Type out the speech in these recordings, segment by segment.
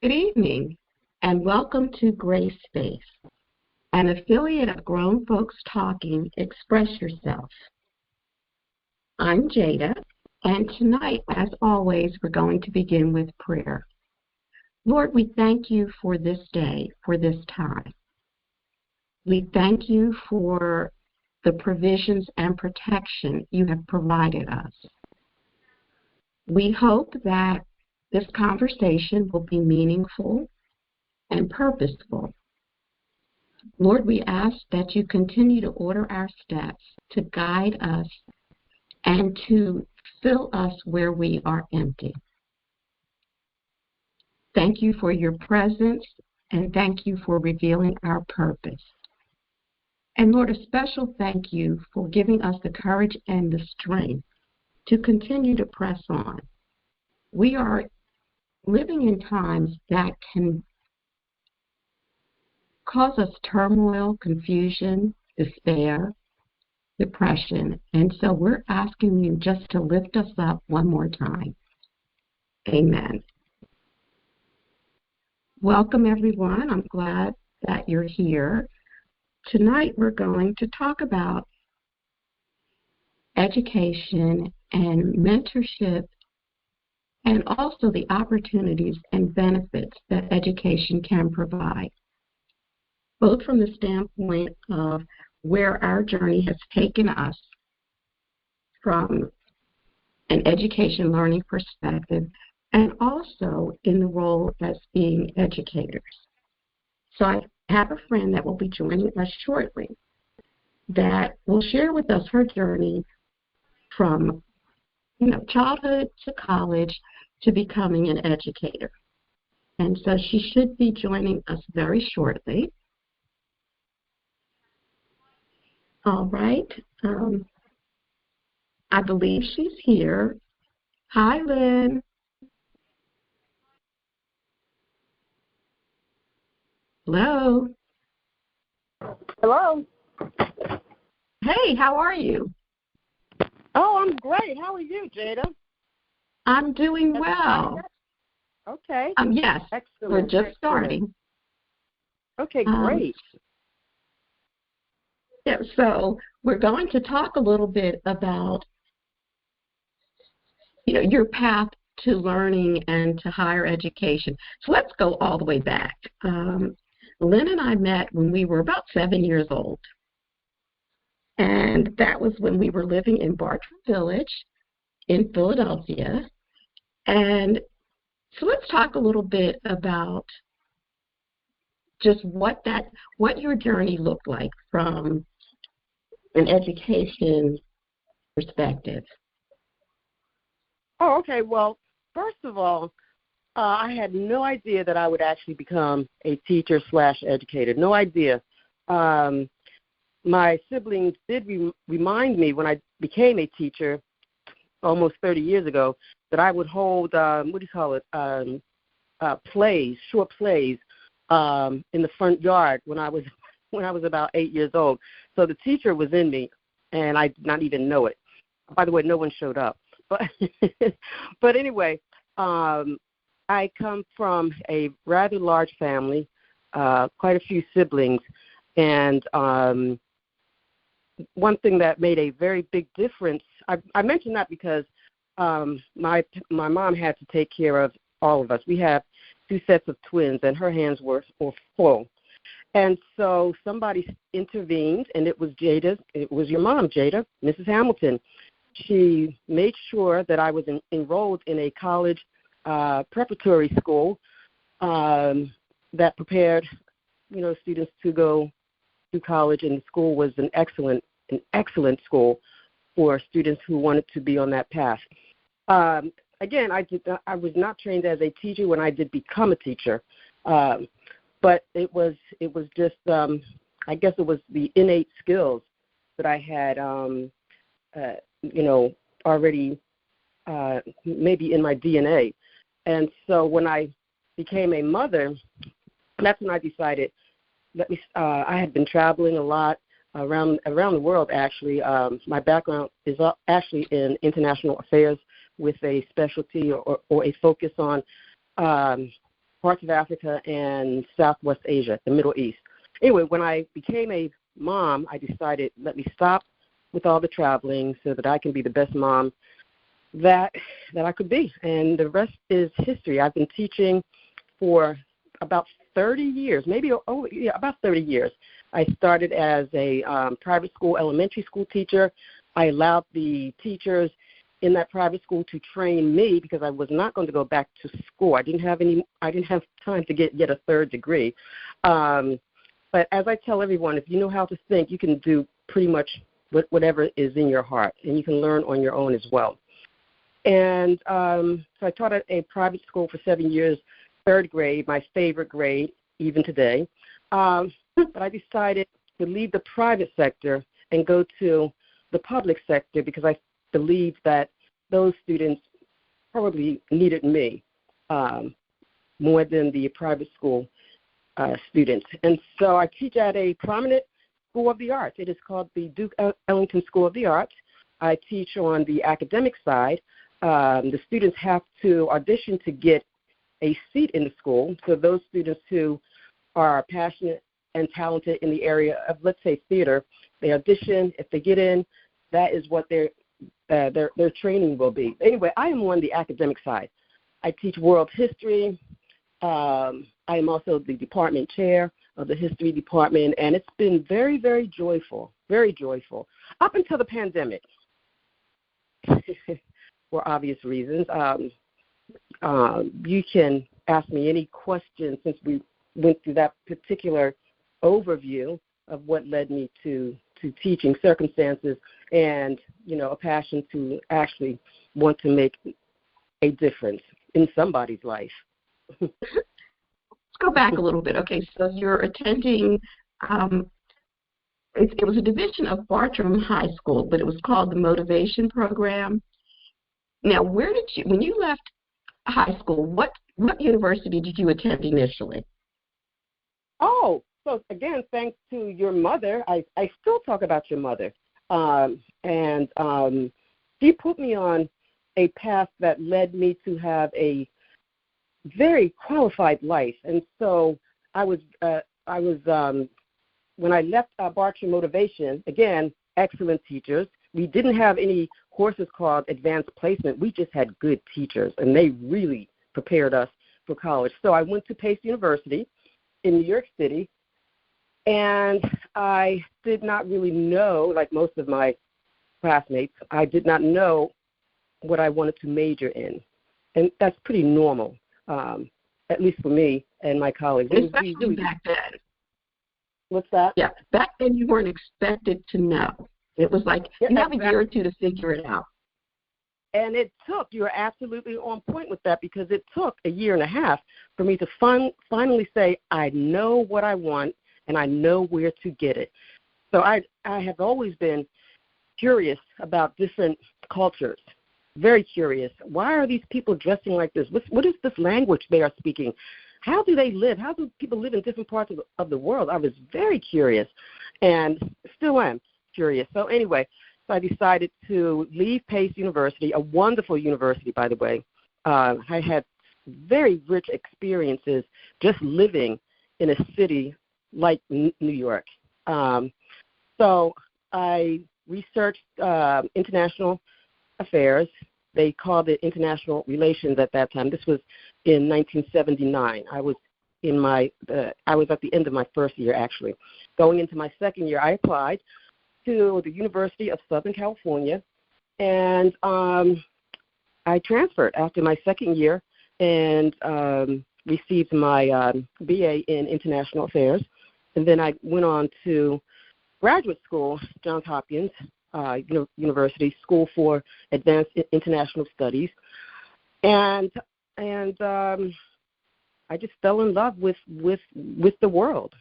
Good evening, and welcome to Grace Space, an affiliate of Grown Folks Talking Express Yourself. I'm Jada, and tonight, as always, we're going to begin with prayer. Lord, we thank you for this day, for this time. We thank you for the provisions and protection you have provided us. We hope that this conversation will be meaningful and purposeful. Lord, we ask that you continue to order our steps, to guide us, and to fill us where we are empty. Thank you for your presence, and thank you for revealing our purpose. And Lord, a special thank you for giving us the courage and the strength to continue to press on. We are living in times that can cause us turmoil, confusion, despair, depression. And so we're asking you just to lift us up one more time. Amen. Welcome, everyone. I'm glad that you're here. Tonight we're going to talk about education and mentorship, and also the opportunities and benefits that education can provide, both from the standpoint of where our journey has taken us from an education learning perspective, and also in the role as being educators. So I have a friend that will be joining us shortly that will share with us her journey from childhood to college to becoming an educator. And so she should be joining us very shortly. All right. I believe she's here. Hi, Lynn. Hello. Hello. Hey, how are you? Oh, I'm great. How are you, Jada? I'm doing well. Okay. Yes, excellent. We're just starting. Okay, great. Yeah, so we're going to talk a little bit about your path to learning and to higher education. So let's go all the way back. Lynn and I met when we were about 7 years old. And that was when we were living in Bartram Village in Philadelphia. And so let's talk a little bit about just what your journey looked like from an education perspective. Oh, okay. Well, first of all, I had no idea that I would actually become a teacher/educator. No idea. My siblings did remind me when I became a teacher almost 30 years ago that I would hold, plays, short plays in the front yard when I was about 8 years old. So the teacher was in me, and I did not even know it. By the way, no one showed up. But anyway, I come from a rather large family, quite a few siblings, and one thing that made a very big difference, I mention that because my mom had to take care of all of us. We have 2 sets of twins, and her hands were full. And so somebody intervened, and it was your mom, Jada, Mrs. Hamilton. She made sure that I was enrolled in a college preparatory school that prepared, students to go to college, and the school was an excellent school for students who wanted to be on that path. Again, I was not trained as a teacher when I did become a teacher, but it was just I guess it was the innate skills that I had already maybe in my DNA. And so when I became a mother, that's when I decided I had been traveling a lot around the world, actually. My background is actually in international affairs with a specialty or a focus on parts of Africa and Southwest Asia, the Middle East. Anyway, when I became a mom, I decided, let me stop with all the traveling so that I can be the best mom that I could be. And the rest is history. I've been teaching for about 30 years, about 30 years. I started as a private school, elementary school teacher. I allowed the teachers in that private school to train me because I was not going to go back to school. I didn't have time to get a third degree. But as I tell everyone, if you know how to think, you can do pretty much whatever is in your heart, and you can learn on your own as well. And so I taught at a private school for 7 years, third grade, my favorite grade, even today. But I decided to leave the private sector and go to the public sector because I believed that those students probably needed me more than the private school students. And so I teach at a prominent School of the Arts. It is called the Duke Ellington School of the Arts. I teach on the academic side. The students have to audition to get a seat in the school. So those students who are passionate and talented in the area of, let's say, theater, they audition. If they get in, that is what their training will be. Anyway, I am on the academic side. I teach world history. I am also the department chair of the history department, and it's been very, very joyful, up until the pandemic, for obvious reasons. You can ask me any question since we went through that particular overview of what led me to teaching, circumstances, and, a passion to actually want to make a difference in somebody's life. Let's go back a little bit. Okay, so you're attending, it was a division of Bartram High School, but it was called the Motivation Program. Now, when you left high school, what university did you attend initially? Oh, so again, thanks to your mother, I still talk about your mother. And she put me on a path that led me to have a very qualified life. And so I was when I left Bartram Motivation, again, excellent teachers. We didn't have any courses called advanced placement. We just had good teachers, and they really prepared us for college. So I went to Pace University in New York City, and I did not really know, like most of my classmates, I did not know what I wanted to major in. And that's pretty normal, at least for me and my colleagues. Especially back then. What's that? Yeah, back then you weren't expected to know. It was like you have a year or two to figure it out. And you're absolutely on point with that, because it took a year and a half for me to finally say, I know what I want and I know where to get it. So I have always been curious about different cultures, very curious. Why are these people dressing like this? What is this language they are speaking? How do they live? How do people live in different parts of the world? I was very curious and still am curious. So anyway, so I decided to leave Pace University, a wonderful university, by the way. I had very rich experiences just living in a city like New York. So I researched international affairs. They called it international relations at that time. This was in 1979. I was at the end of my first year, actually. Going into my second year, I applied to the University of Southern California, and I transferred after my second year and received my BA in International Affairs. And then I went on to graduate school, Johns Hopkins University School for Advanced International Studies. And I just fell in love with the world.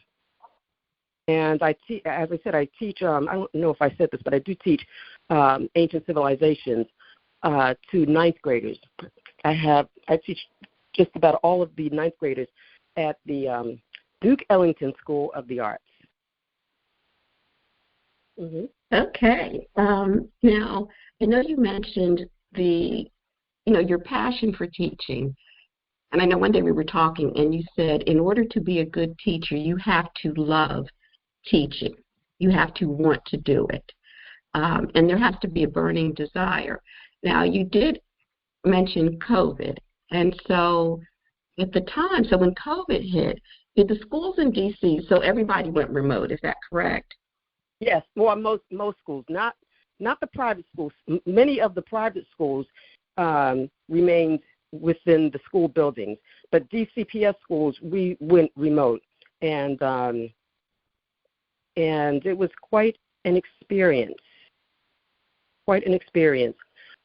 And as I said, I teach, I don't know if I said this, but I do teach ancient civilizations to ninth graders. I teach just about all of the ninth graders at the Duke Ellington School of the Arts. Mm-hmm. Okay. Now, I know you mentioned your passion for teaching. And I know one day we were talking, and you said, in order to be a good teacher, you have to love teaching. You have to want to do it. And there has to be a burning desire. Now, you did mention COVID. And so at the time, so when COVID hit, did the schools in D.C., so everybody went remote, is that correct? Yes, well, most schools, not the private schools. Many of the private schools remained within the school buildings, but DCPS schools, we went remote, and it was quite an experience.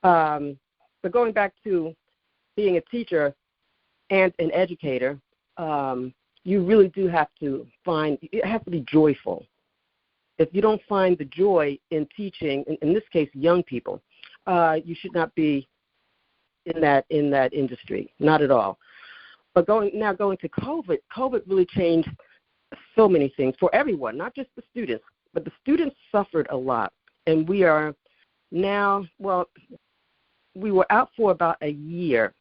But going back to being a teacher and an educator, you really do have to it has to be joyful. If you don't find the joy in teaching, in this case, young people, you should not be in that industry, not at all. But going to COVID really changed so many things for everyone, not just the students, but the students suffered a lot. And we are now, well, we were out for about a year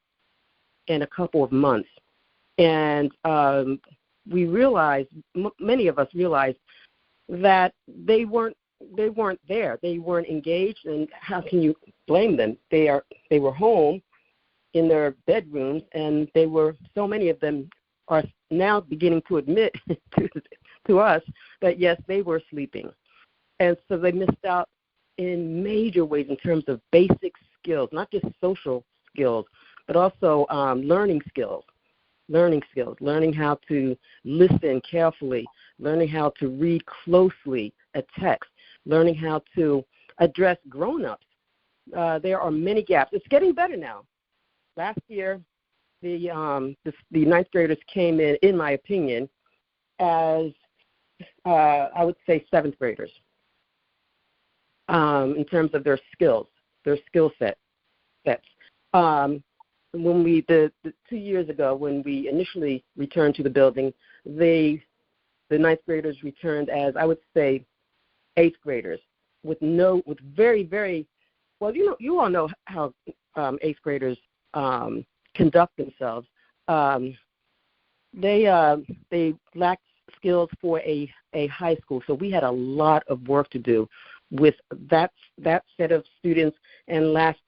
and a couple of months, and we realized, many of us realized, that they weren't there. They weren't engaged, and how can you blame them? They were home in their bedrooms, and so many of them are now beginning to admit to us that yes, they were sleeping, and so they missed out in major ways in terms of basic skills, not just social skills, but also learning skills, learning how to listen carefully, learning how to read closely a text, learning how to address grown-ups. There are many gaps. It's getting better now. Last year, the ninth graders came in my opinion, as I would say seventh graders in terms of their skills, their skill sets. When the 2 years ago, when we initially returned to the building, the ninth graders returned as, I would say, eighth graders with very, very, well, you all know how eighth graders conduct themselves. They lacked skills for a high school, so we had a lot of work to do with that set of students and last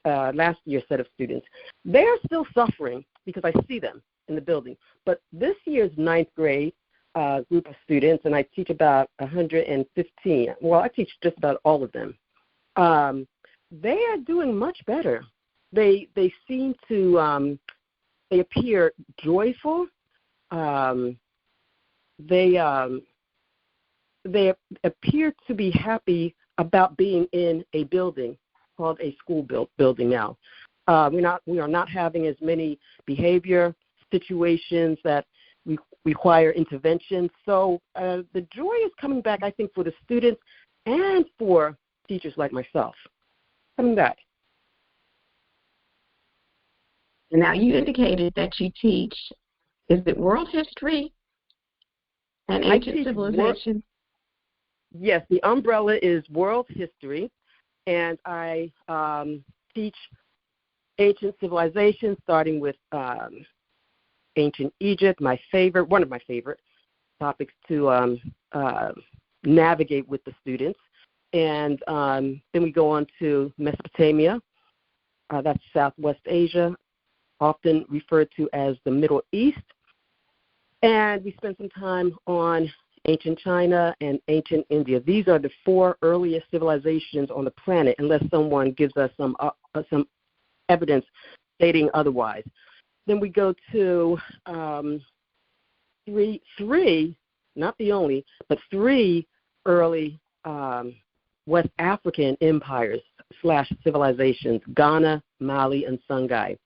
year's set of students. They are still suffering because I see them in the building. But this year's ninth grade group of students, and I teach about 115. Well, I teach just about all of them. They are doing much better. They seem to they appear joyful. They appear to be happy about being in a building called a school building now. We are not having as many behavior situations that require intervention. So the joy is coming back, I think, for the students and for teachers like myself. Coming back. Now, you indicated that you teach, is it world history and ancient civilization? Yes, the umbrella is world history, and I teach ancient civilizations, starting with ancient Egypt, one of my favorite topics to navigate with the students. And then we go on to Mesopotamia, that's Southwest Asia, often referred to as the Middle East. And we spend some time on ancient China and ancient India. These are the 4 earliest civilizations on the planet, unless someone gives us some evidence stating otherwise. Then we go to three, not the only, but 3 early West African empires / civilizations, Ghana, Mali, and Songhai.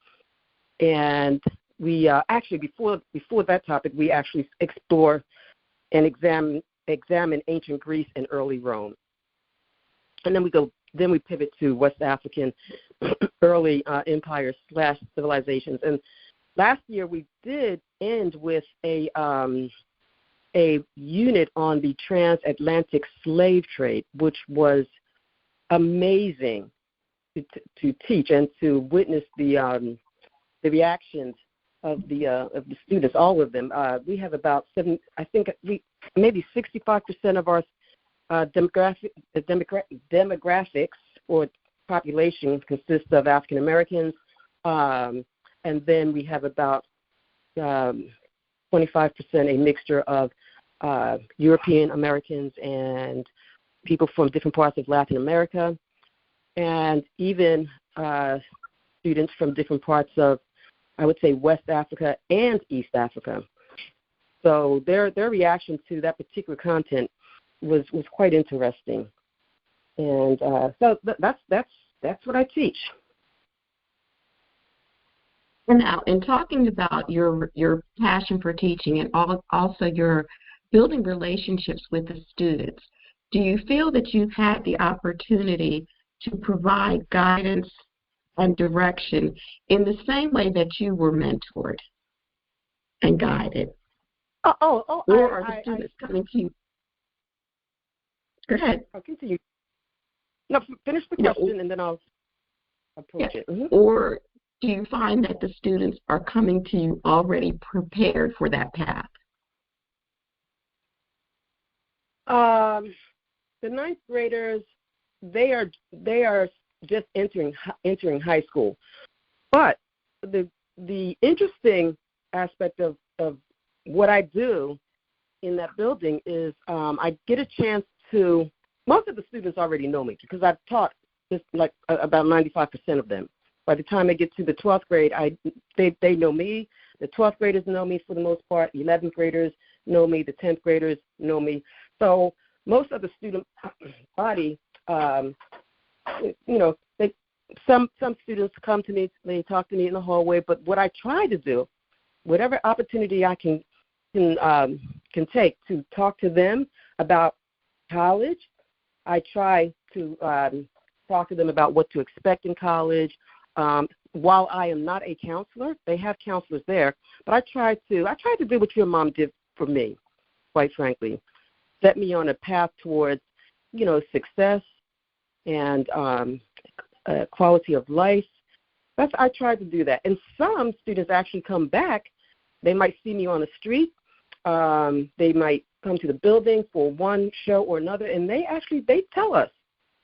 And we actually, before that topic, we actually explore and examine ancient Greece and early Rome. And then we pivot to West African early empires / civilizations. And last year we did end with a unit on the transatlantic slave trade, which was amazing to teach and to witness the reactions of the students, all of them. We have about maybe 65% of our demographics or population consists of African Americans, and then we have about 25% a mixture of European Americans and people from different parts of Latin America, and even students from different parts of, I would say, West Africa and East Africa. So their reaction to that particular content was quite interesting, and so that's what I teach. And now, in talking about your passion for teaching and also your building relationships with the students, do you feel that you've had the opportunity to provide guidance and direction in the same way that you were mentored and guided? Or are the students coming to you? Go ahead. I'll continue. No, finish the question and then I'll approach it. Mm-hmm. Or do you find that the students are coming to you already prepared for that path? The ninth graders, they are just entering high school, but the interesting aspect of what I do in that building is I get a chance to. Most of the students already know me because I've taught just like about 95% of them. By the time they get to the 12th grade, they know me. The 12th graders know me for the most part. 11th graders know me. The 10th graders know me. So most of the student body, some students come to me, they talk to me in the hallway. But what I try to do, whatever opportunity I can take to talk to them about college, I try to talk to them about what to expect in college. While I am not a counselor, they have counselors there, but I try to do what your mom did for me, quite frankly. Set me on a path towards, success and quality of life. I tried to do that. And some students actually come back. They might see me on the street. They might come to the building for one show or another, and they tell us,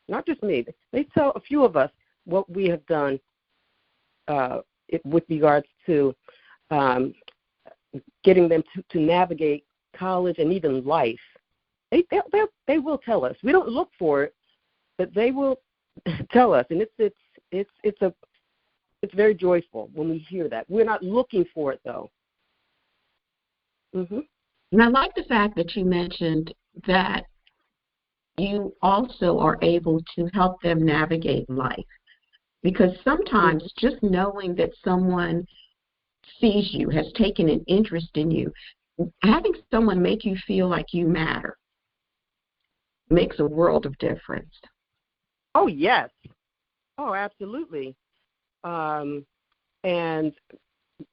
not just me, they tell a few of us what we have done with regards to getting them to navigate college and even life. They will tell us. We don't look for it, but they will tell us, and it's very joyful when we hear that. We're not looking for it though. Mm-hmm. And I like the fact that you mentioned that you also are able to help them navigate life. Because sometimes just knowing that someone sees you, has taken an interest in you, having someone make you feel like you matter makes a world of difference. Oh, yes. Oh, absolutely. And,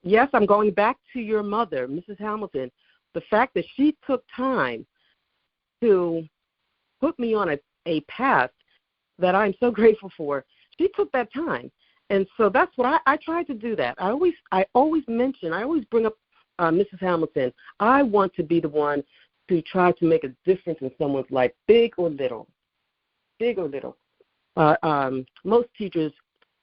yes, I'm going back to your mother, Mrs. Hamilton. The fact that she took time to put me on a path that I'm so grateful for. She took that time. And so that's what I tried to do that. I always bring up Mrs. Hamilton. I want to be the one to try to make a difference in someone's life, big or little. Big or little. Most teachers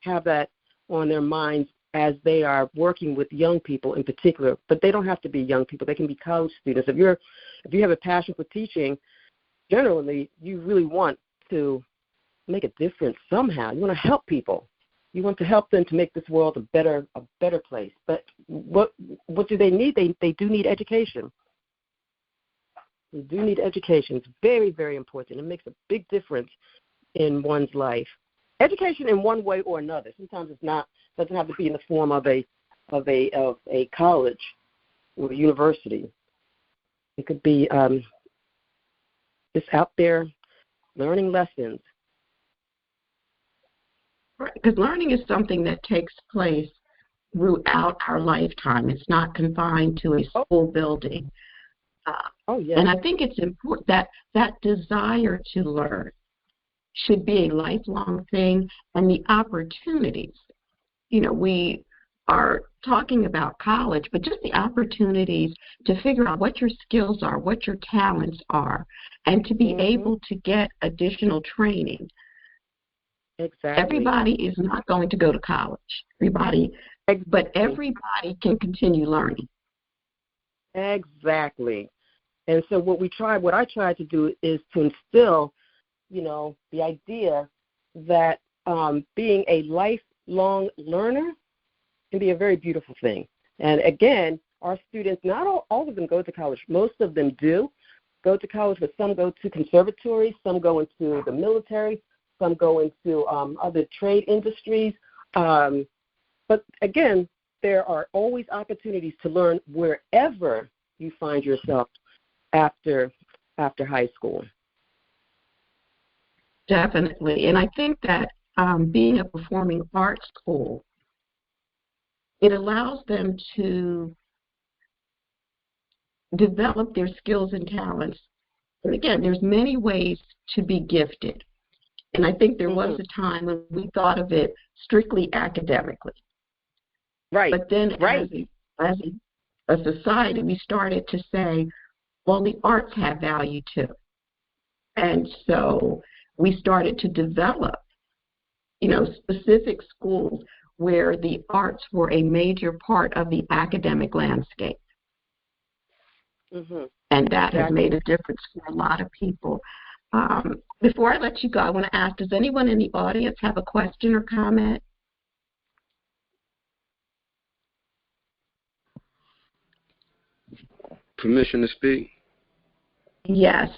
have that on their minds as they are working with young people in particular, but they don't have to be young people. They can be college students. If you have a passion for teaching, generally you really want to make a difference somehow. You want to help people. You want to help them to make this world a better place. But what do they need? They do need education. They do need education. It's very, very important. It makes a big difference in one's life. Education in one way or another. Sometimes doesn't have to be in the form of a college or a university. It could be just out there learning lessons. Right, because learning is something that takes place throughout our lifetime. It's not confined to a school building. Yes. And I think it's important that desire to learn should be a lifelong thing, and the opportunities. We are talking about college, but just the opportunities to figure out what your skills are, what your talents are, and to be able to get additional training. Exactly. Everybody is not going to go to college. But everybody can continue learning. Exactly. And so what I tried to do is to instill, the idea that being a lifelong learner can be a very beautiful thing. And again, our students, not all of them go to college. Most of them do go to college, but some go to conservatories, some go into the military, some go into other trade industries. But again, there are always opportunities to learn wherever you find yourself after high school. Definitely. And I think that being a performing arts school, it allows them to develop their skills and talents. And again, there's many ways to be gifted. And I think there was a time when we thought of it strictly academically. Right. But then as a society, we started to say, well, the arts have value too. And so we started to develop, specific schools where the arts were a major part of the academic landscape. And that has made a difference for a lot of people. Before I let you go, I want to ask, does anyone in the audience have a question or comment? Permission to speak? Yes.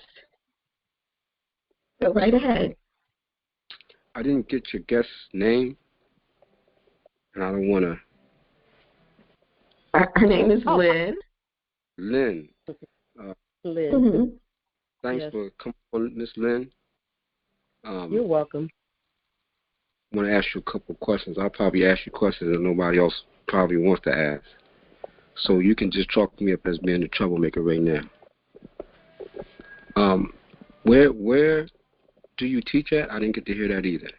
Go right ahead. I didn't get your guest's name, and I don't want to. Her name is Lynn. Lynn. Lynn. Thanks for coming on, Miss Lynn. You're welcome. I want to ask you a couple of questions. I'll probably ask you questions that nobody else probably wants to ask. So you can just chalk me up as being the troublemaker right now. Where do you teach at? I didn't get to hear that either.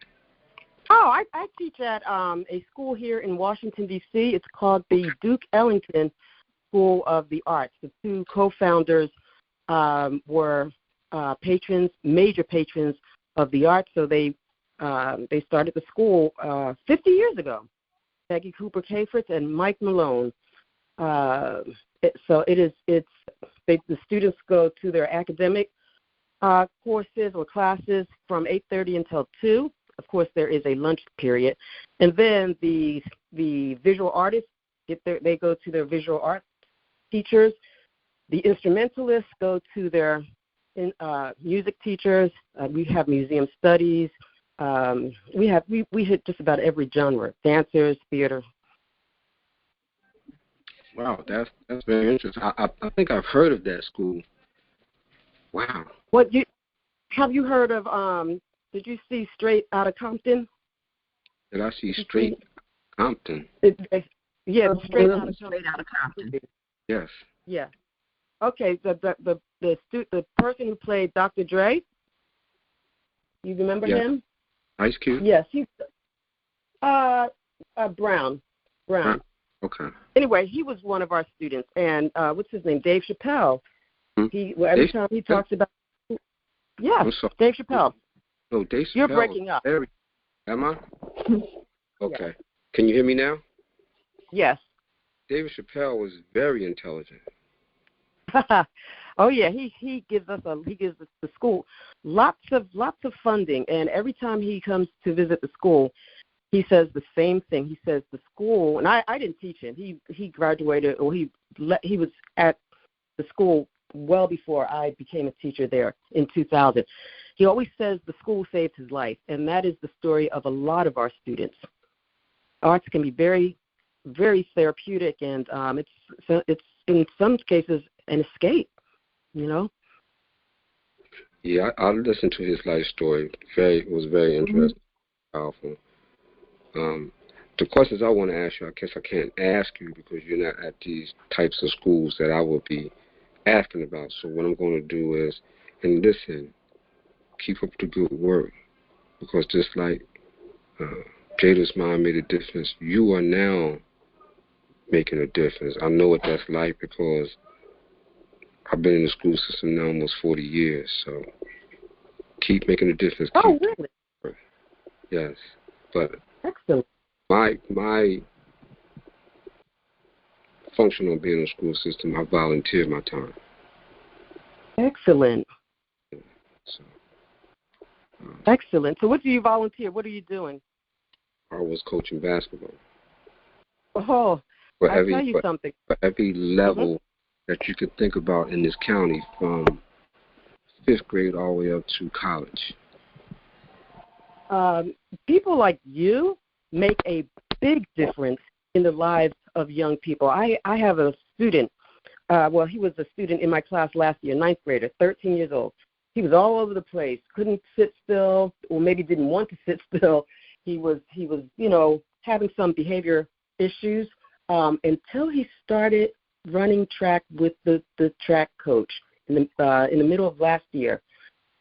Oh, I teach at a school here in Washington, D.C. It's called the Duke Ellington School of the Arts. The two co-founders were major patrons of the arts, so they started the school 50 years ago. Peggy Cooper Cafritz and Mike Malone. The students go to their academic courses or classes from 8:30 until 2. Of course, there is a lunch period, and then the visual artists they go to their visual arts teachers. The instrumentalists go to their music teachers. We have museum studies. We hit just about every genre: dancers, theater. Wow, that's very interesting. I think I've heard of that school. Wow. Have you heard of? Did you see Straight Outta Compton? Did I see Straight Compton? Yeah, Straight Outta Compton. Yes. Yeah. Okay. The person who played Dr. Dre. You remember him? Ice Cube. Yes, he's Brown. Okay. Anyway, he was one of our students, and what's his name? Dave Chappelle. Every time he talks about. Yeah, Dave Chappelle. No, Dave Chappelle. You're breaking up. Am I? Okay. Yeah. Can you hear me now? Yes. David Chappelle was very intelligent. Oh yeah, he gives us the school lots of funding, and every time he comes to visit the school, he says the same thing. He says the school, and I didn't teach him. He graduated, or he was at the school well before I became a teacher there in 2000. He always says the school saved his life, and that is the story of a lot of our students. Arts can be very, very therapeutic, and it's in some cases an escape. Yeah, I listened to his life story. It was very interesting, powerful. The questions I want to ask you, I guess I can't ask you because you're not at these types of schools that I would be asking about. So what I'm going to do is, and listen, keep up the good work, because just like Jada's mom made a difference, you are now making a difference. I know what that's like because I've been in the school system now almost 40 years. So keep making a difference. Oh, really? Yes, but excellent. My function on being in the school system, I volunteer my time. Excellent. So, excellent. So what do you volunteer? What are you doing? I was coaching basketball. Oh, I'll tell you something. For every level that you could think about in this county, from 5th grade all the way up to college. People like you make a big difference in the lives of young people. I have a student. He was a student in my class last year, 9th grader, 13 years old. He was all over the place, couldn't sit still, or maybe didn't want to sit still. He was, having some behavior issues until he started running track with the track coach in the middle of last year.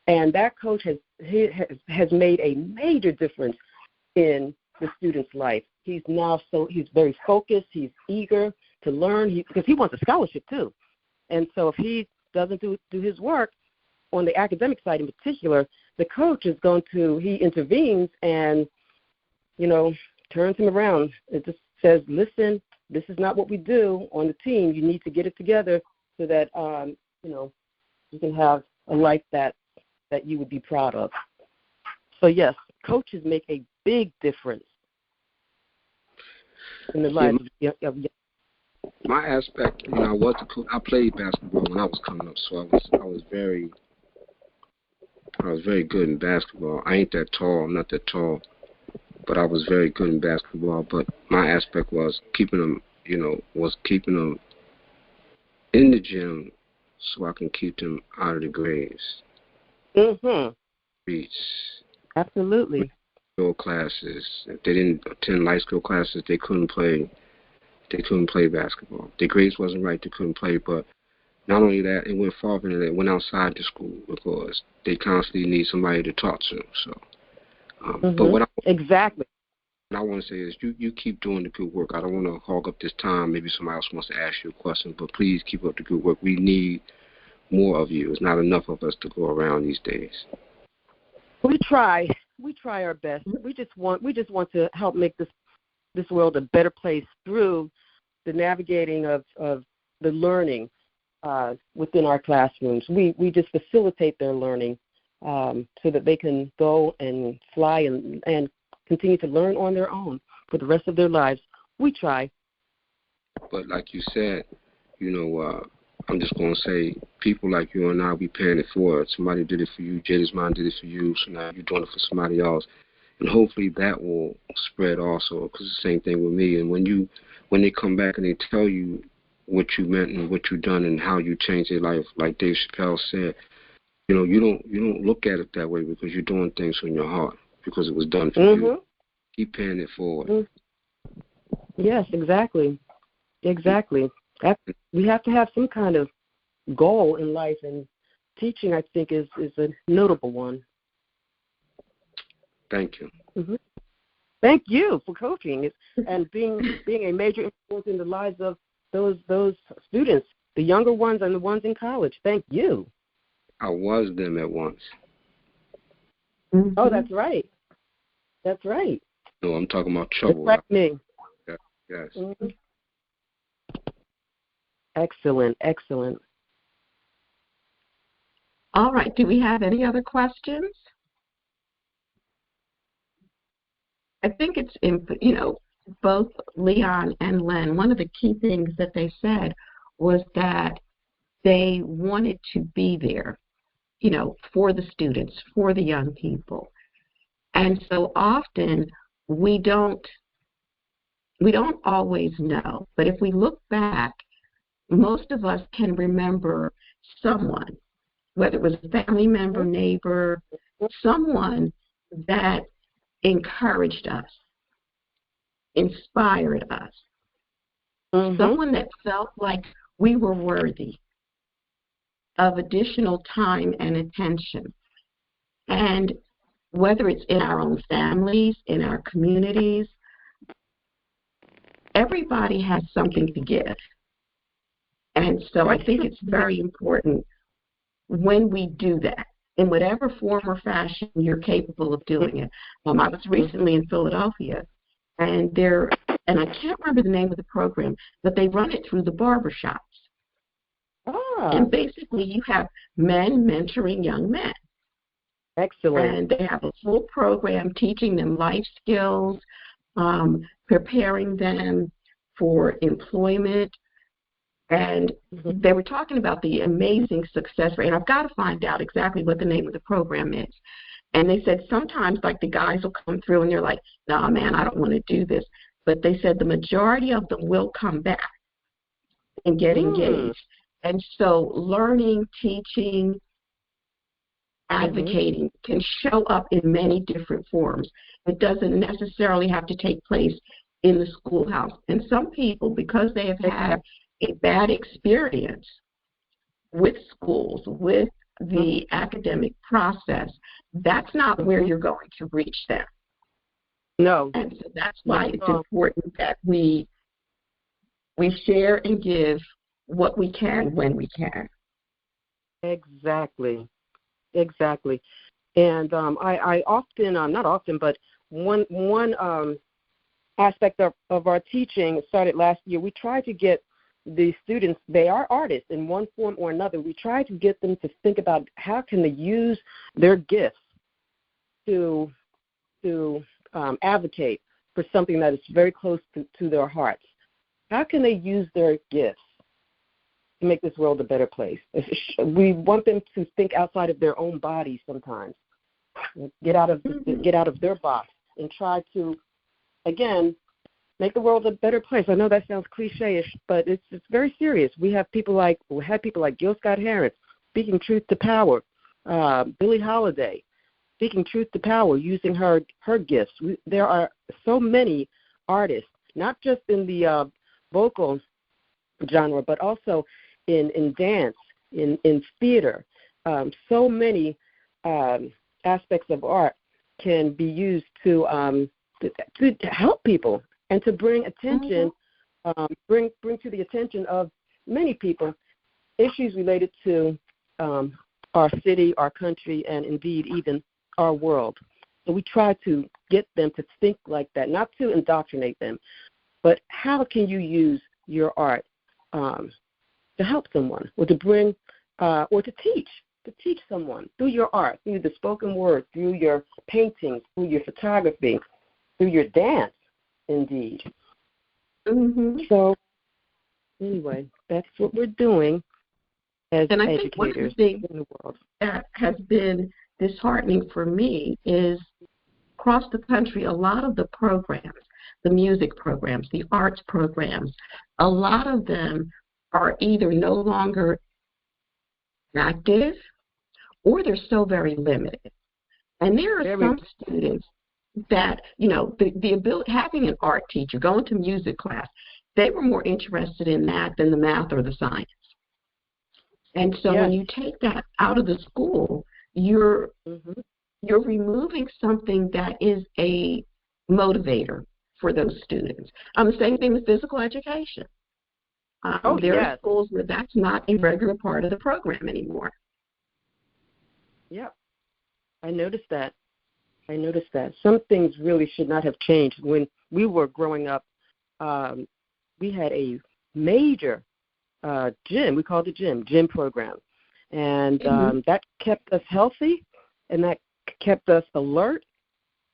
And that coach has made a major difference in the student's life. He's very focused. He's eager to learn because he wants a scholarship too. And so if he doesn't do his work on the academic side in particular, the coach he intervenes and, turns him around. It just says, listen, this is not what we do on the team. You need to get it together so that, you can have a life that you would be proud of. So, yes, coaches make a big difference in the lives of my aspect, I was the coach. I played basketball when I was coming up, so I was very good in basketball. I ain't that tall. I'm not that tall, but I was very good in basketball. But my aspect was keeping them in the gym so I can keep them out of the grades. Streets. Absolutely. Classes. If they didn't attend light school classes, they couldn't play basketball. Their grades wasn't right, they couldn't play. But not only that, it went farther than that. It went outside the school because they constantly need somebody to talk to. So, but what I want to say is you keep doing the good work. I don't want to hog up this time. Maybe somebody else wants to ask you a question, but please keep up the good work. We need more of you. It's not enough of us to go around these days. We try our best. We just want to help make this world a better place through the navigating of the learning within our classrooms. We just facilitate their learning so that they can go and fly and continue to learn on their own for the rest of their lives. We try. But like you said, I'm just going to say, people like you and I, we paying it forward. Somebody did it for you. Jada's mom did it for you, so now you're doing it for somebody else. And hopefully that will spread also, because it's the same thing with me. And when they come back and they tell you what you meant and what you done and how you changed their life, like Dave Chappelle said, you don't look at it that way because you're doing things from your heart because it was done for you. Keep paying it forward. Yes, exactly. We have to have some kind of goal in life, and teaching, I think, is a notable one. Thank you. Thank you for coaching and being a major influence in the lives of those students, the younger ones and the ones in college. Thank you. I was them at once. Oh, that's right. That's right. No, I'm talking about trouble. Just like me. Yes. Excellent. All right. Do we have any other questions? I think it's, both Leon and Len, one of the key things that they said was that they wanted to be there, for the students, for the young people. And so often we don't always know. But if we look back, most of us can remember someone, whether it was a family member, neighbor, someone that encouraged us, inspired us, someone that felt like we were worthy of additional time and attention. And whether it's in our own families, in our communities, everybody has something to give. And so I think it's very important when we do that, in whatever form or fashion you're capable of doing it. I was recently in Philadelphia, and I can't remember the name of the program, but they run it through the barbershops. And basically you have men mentoring young men. Excellent. And they have a full program teaching them life skills, preparing them for employment. And they were talking about the amazing success rate. And I've got to find out exactly what the name of the program is. And they said sometimes, like, the guys will come through and they're like, nah, man, I don't want to do this. But they said the majority of them will come back and get engaged. And so learning, teaching, advocating can show up in many different forms. It doesn't necessarily have to take place in the schoolhouse. And some people, because they have had a bad experience with schools, with the academic process, that's not where you're going to reach them. No. And so that's why it's important that we share and give what we can when we can. Exactly. And I often, not often, but one aspect of our teaching started last year. We tried to get the students, they are artists in one form or another. We try to get them to think about how can they use their gifts to advocate for something that is very close to their hearts. How can they use their gifts to make this world a better place? We want them to think outside of their own bodies sometimes, get out of their box and try to, again, make the world a better place. I know that sounds cliche-ish, but it's very serious. We had people like Gil Scott-Heron speaking truth to power, Billie Holiday speaking truth to power, using her gifts. There are so many artists, not just in the vocal genre, but also in dance, in theater. So many aspects of art can be used to help people and to bring attention, bring to the attention of many people issues related to our city, our country, and indeed even our world. So we try to get them to think like that, not to indoctrinate them, but how can you use your art to help someone, or to bring, or to teach someone through your art, through the spoken word, through your paintings, through your photography, through your dance, indeed. So anyway, that's what we're doing as and I educators think one of the things in the world that has been disheartening for me is across the country, a lot of the programs, the music programs, the arts programs, a lot of them are either no longer active or they're still very limited. And there are some students that, the ability, having an art teacher, going to music class, they were more interested in that than the math or the science. And so when you take that out of the school, you're removing something that is a motivator for those students. The same thing with physical education. There are schools where that's not a regular part of the program anymore. Yep. I noticed that. Some things really should not have changed. When we were growing up, we had a major gym. We called it gym program. And that kept us healthy, and that kept us alert.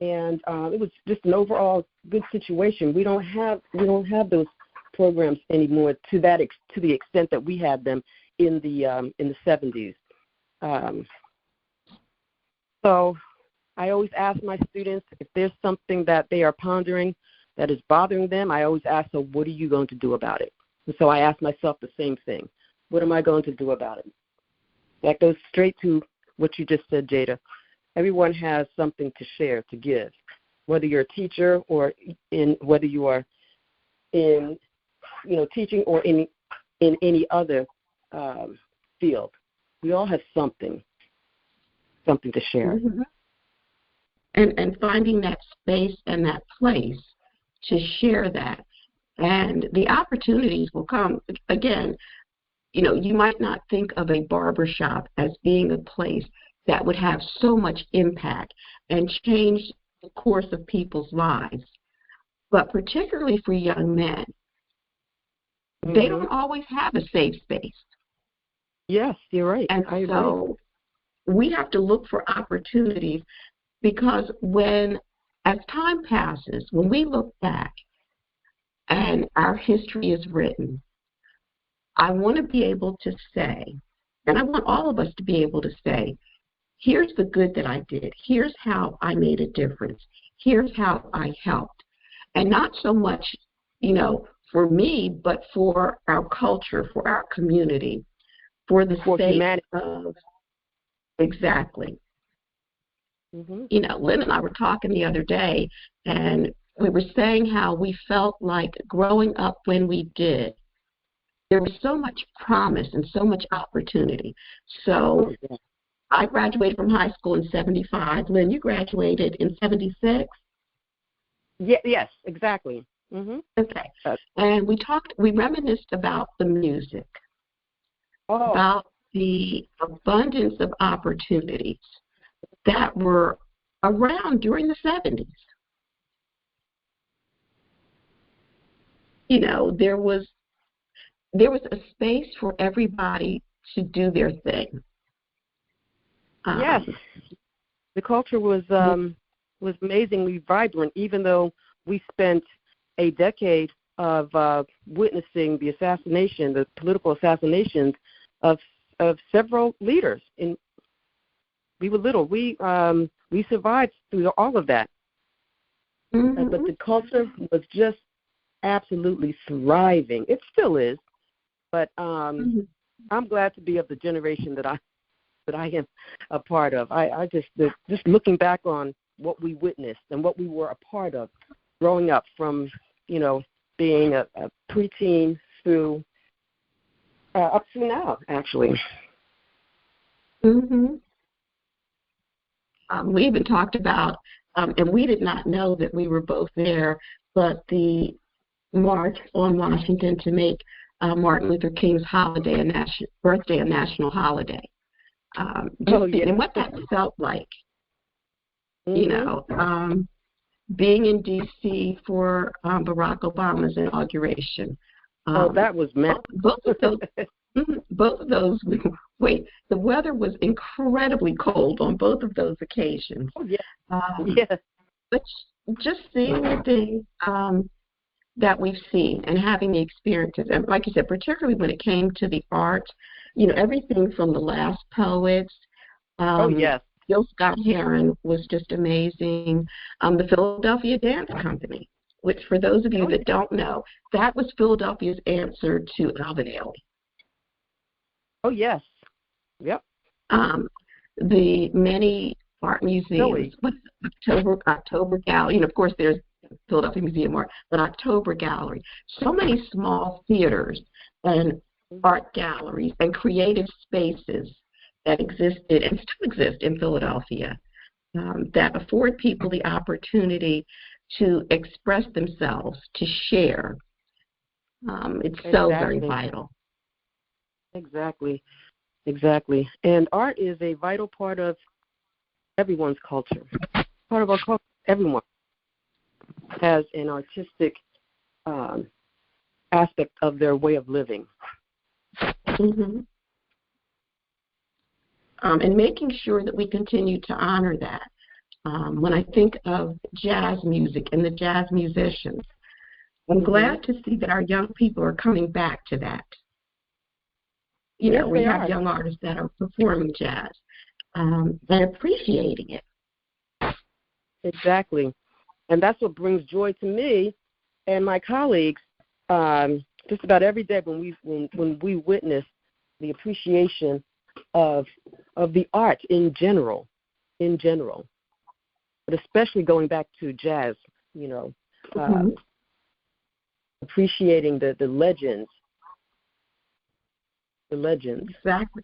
And it was just an overall good situation. We don't have those programs anymore to the extent that we had them in the 70s. So I always ask my students if there's something that they are pondering that is bothering them. I always ask them, what are you going to do about it? And so I ask myself the same thing. What am I going to do about it? That goes straight to what you just said, Jada. Everyone has something to share, to give, whether you're a teacher or whether you are in teaching or in any other field. We all have something to share. And finding that space and that place to share that. And the opportunities will come. Again, you might not think of a barbershop as being a place that would have so much impact and change the course of people's lives. But particularly for young men, they don't always have a safe space. Yes, you're right. And I so agree. we have to look for opportunities, because as time passes, when we look back and our history is written, I want to be able to say, and I want all of us to be able to say, here's the good that I did. Here's how I made a difference. Here's how I helped. And not so much, for me, but for our culture, for our community, for the sake humanity. of, exactly. Mm-hmm. Lynn and I were talking the other day, and we were saying how we felt like growing up when we did, there was so much promise and so much opportunity. So I graduated from high school in 75. Lynn, you graduated in 76? Yeah, yes, exactly. Mm-hmm. Okay. And we reminisced about the music, about the abundance of opportunities that were around during the 70s. There was a space for everybody to do their thing. Yes, the culture was amazingly vibrant, even though we spent a decade of witnessing the political assassinations of several leaders. We were little. We survived through all of that. Mm-hmm. But the culture was just absolutely thriving. It still is. But I'm glad to be of the generation that I am a part of. I just looking back on what we witnessed and what we were a part of growing up, from being a preteen through up to now, actually. Mm-hmm. We even talked about, and we did not know that we were both there, but the March on Washington to make Martin Luther King's birthday a national holiday. And what that felt like, being in D.C. for Barack Obama's inauguration. That was both of those. Both of those. Wait, the weather was incredibly cold on both of those occasions. Oh yeah. But just seeing the things that we've seen and having the experiences, and like you said, particularly when it came to the arts, everything from the last poets. Gil Scott-Heron was just amazing. The Philadelphia Dance Company, which for those of you that don't know, that was Philadelphia's answer to Alvin Ailey. Oh, yes. Yep. The many art museums, October Gallery, of course there's Philadelphia Museum of Art, but October Gallery. So many small theaters and art galleries and creative spaces that existed and still exist in Philadelphia that afford people the opportunity to express themselves, to share. It's so very vital. Exactly. And art is a vital part of everyone's culture. Part of our culture. Everyone has an artistic aspect of their way of living. Mm-hmm. And making sure that we continue to honor that. When I think of jazz music and the jazz musicians, I'm glad to see that our young people are coming back to that. We have young artists that are performing jazz and appreciating it. Exactly. And that's what brings joy to me and my colleagues just about every day when we witness the appreciation of the arts in general, but especially going back to jazz, appreciating the legends. Exactly.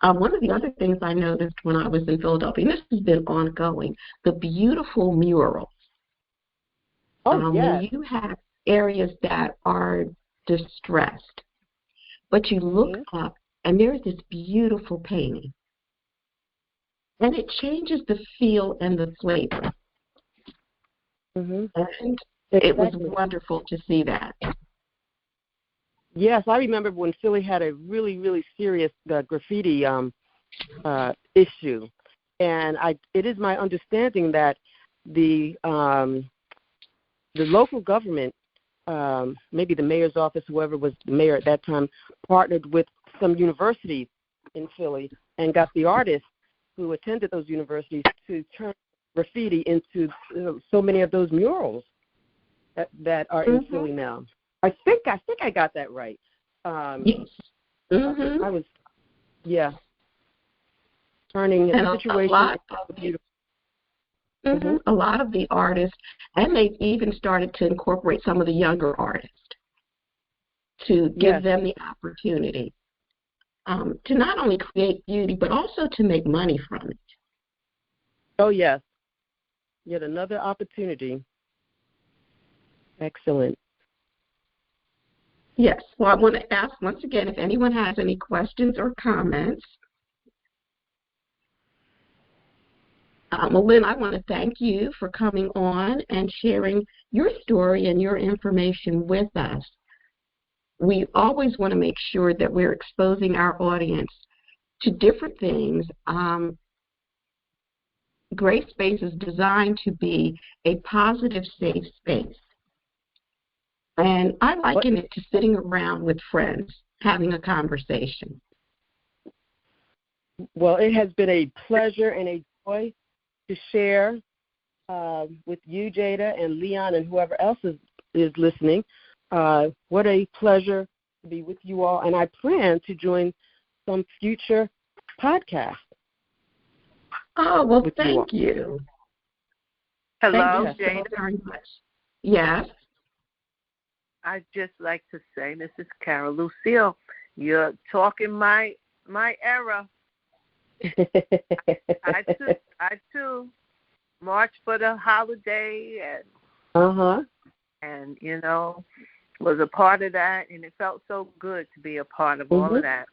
One of the other things I noticed when I was in Philadelphia, and this has been ongoing, the beautiful murals. Oh, yes. When you have areas that are distressed. But you look up, and there's this beautiful painting. And it changes the feel and the flavor. And it was wonderful to see that. Yes, I remember when Philly had a really, really serious graffiti issue. And it is my understanding that the local government, maybe the mayor's office, whoever was the mayor at that time, partnered with some universities in Philly and got the artists who attended those universities to turn graffiti into so many of those murals that are in Philly now. I think I got that right. Yes. I was, turning a situation into beautiful. A lot of the artists, and they've even started to incorporate some of the younger artists to give them the opportunity to not only create beauty, but also to make money from it. Oh, yes. Yet another opportunity. Excellent. Yes. Well, I want to ask once again if anyone has any questions or comments. Well, Lynn, I want to thank you for coming on and sharing your story and your information with us. We always want to make sure that we're exposing our audience to different things. Gray Space is designed to be a positive, safe space. And I liken it to sitting around with friends, having a conversation. Well, it has been a pleasure and a joy to share with you, Jada, and Leon, and whoever else is listening. What a pleasure to be with you all. And I plan to join some future podcasts. Oh, well, thank you. Hello, thank you Jada. So very much. Yes. I'd just like to say, this is Carol Lucille. You're talking my era. I too marched for the holiday and was a part of that, and it felt so good to be a part of all of that.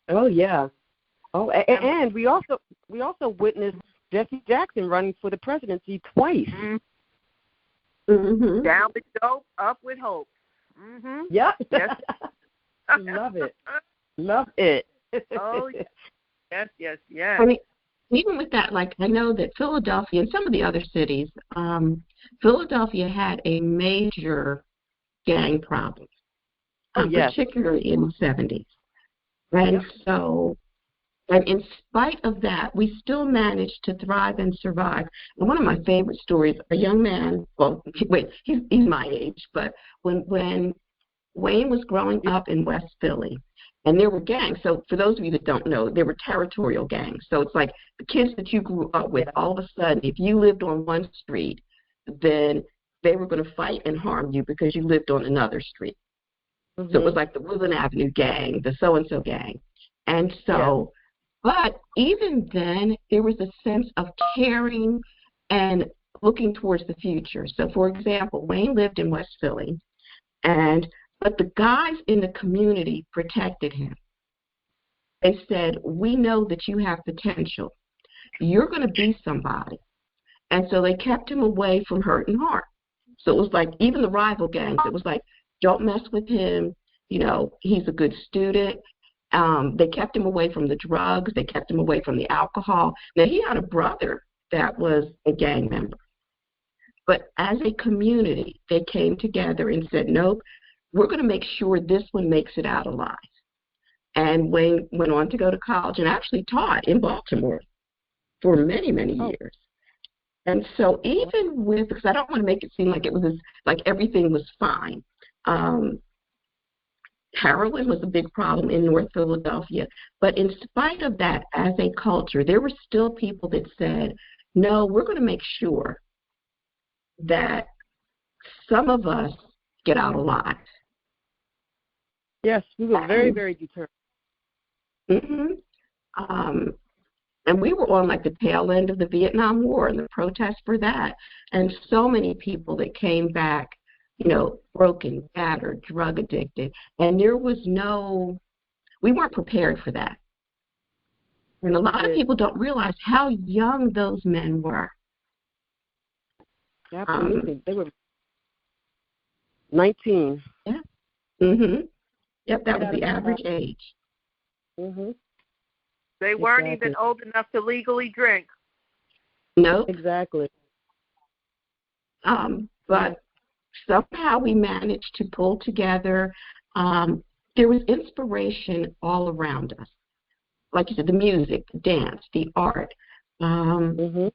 Oh yeah. Oh, and we also witnessed Jesse Jackson running for the presidency twice. Down with dope, up with hope. Yep. Yes. Love it. Love it. Oh yes. I mean, even with that, like I know that Philadelphia and some of the other cities, Philadelphia had a major gang problem, particularly in the 70s. And so, and in spite of that, we still managed to thrive and survive. And one of my favorite stories, a young man, well, wait, he's my age, but when Wayne was growing up in West Philly, and there were gangs. So for those of you that don't know, there were territorial gangs. So it's like the kids that you grew up with, all of a sudden, if you lived on one street, then they were going to fight and harm you because you lived on another street. So it was like the Woodland Avenue gang, the so-and-so gang. And so, but even then, there was a sense of caring and looking towards the future. So, for example, Wayne lived in West Philly, but the guys in the community protected him. They said, we know that you have potential. You're going to be somebody. And so they kept him away from hurt and harm. So it was like, even the rival gangs, it was like, don't mess with him. He's a good student. They kept him away from the drugs. They kept him away from the alcohol. Now, he had a brother that was a gang member. But as a community, they came together and said, nope, we're going to make sure this one makes it out alive. And Wayne went on to go to college and actually taught in Baltimore for many, many years. And so even with, because I don't want to make it seem like it was like everything was fine. Heroin was a big problem in North Philadelphia. But in spite of that, as a culture, there were still people that said, no, we're going to make sure that some of us get out alive. Yes, we were very, very determined. And we were on like the tail end of the Vietnam War and the protests for that. And so many people that came back broken, battered, drug addicted. And we weren't prepared for that. And a lot of people don't realize how young those men were. Absolutely. They were 19. Yeah. Yep, that was the average age. They weren't even old enough to legally drink. Nope. Exactly. But somehow we managed to pull together. There was inspiration all around us. Like you said, the music, the dance, the art. There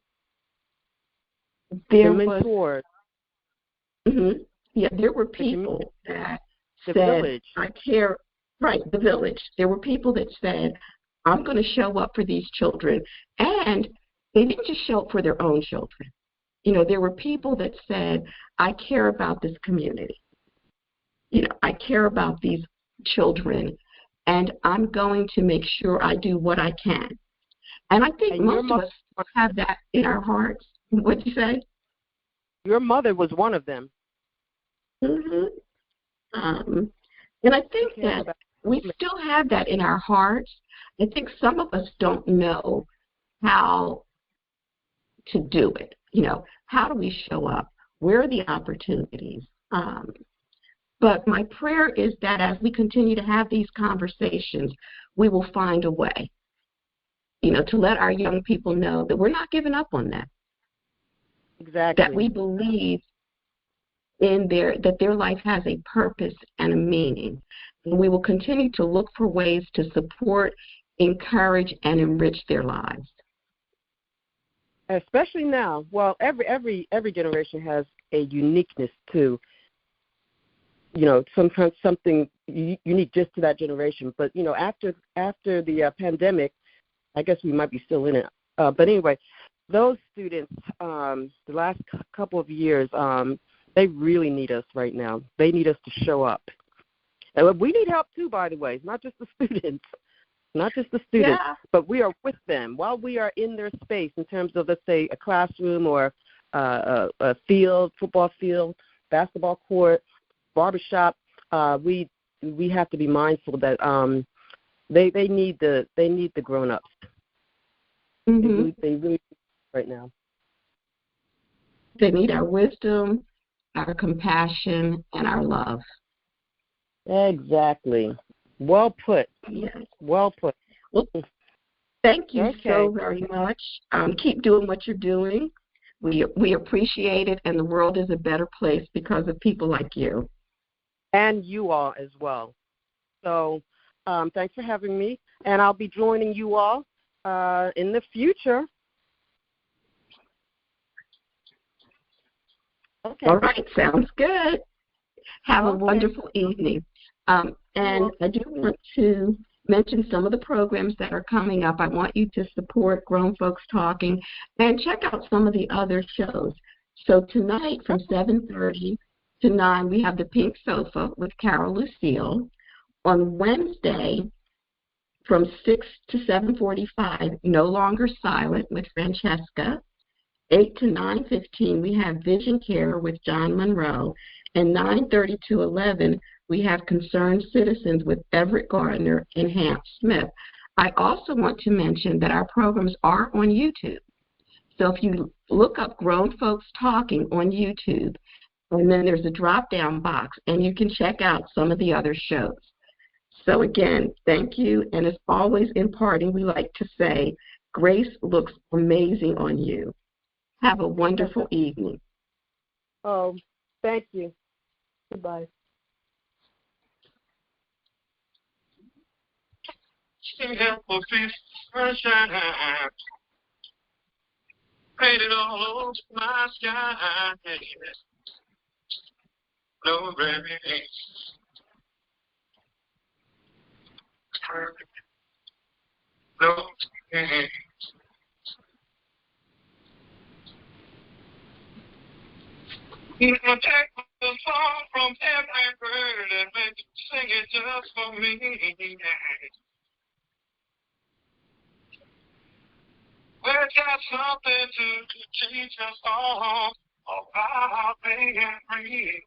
mentors. There were people that said, village. I care. Right, the village. There were people that said, I'm going to show up for these children. And they didn't just show up for their own children. There were people that said, I care about this community. I care about these children, and I'm going to make sure I do what I can. And I think most of us have that in our hearts. What'd you say? Your mother was one of them. And I think that we still have that in our hearts. I think some of us don't know how to do it. How do we show up? Where are the opportunities? But my prayer is that as we continue to have these conversations, we will find a way, to let our young people know that we're not giving up on that. Exactly. That we believe that their life has a purpose and a meaning. And we will continue to look for ways to support, encourage, and enrich their lives. Especially now. Well, every generation has a uniqueness to, sometimes something unique just to that generation. But after the pandemic, I guess we might be still in it. But anyway, those students, the last couple of years, they really need us right now. They need us to show up. And we need help too, by the way, not just the students. But we are with them while we are in their space in terms of, let's say, a classroom or a field, football field, basketball court, barbershop. We have to be mindful that they need the grown-ups. They really right now. They need our wisdom, our compassion, and our love. Exactly. Well put. Yes. Well put. Well, thank you so very much. Keep doing what you're doing. We appreciate it, and the world is a better place because of people like you. And you all as well. So thanks for having me, and I'll be joining you all in the future. Okay. All right, sounds good. Have a wonderful evening. And I do want to mention some of the programs that are coming up. I want you to support Grown Folks Talking and check out some of the other shows. So tonight from 7:30 to 9, we have the Pink Sofa with Carol Lucille. On Wednesday from 6 to 7:45, No Longer Silent with Francesca. 8 to 9:15, we have Vision Care with John Monroe. And 9:30 to 11, we have Concerned Citizens with Everett Gardner and Hamp Smith. I also want to mention that our programs are on YouTube. So if you look up Grown Folks Talking on YouTube, and then there's a drop-down box, and you can check out some of the other shows. So again, thank you. And as always in parting, we like to say, Grace looks amazing on you. Have a wonderful evening. Oh, thank you. Goodbye. Painted all over my sky. No rain. No rain. You can take the song from every bird and make it sing it just for me. We've got something to teach us all. about being free.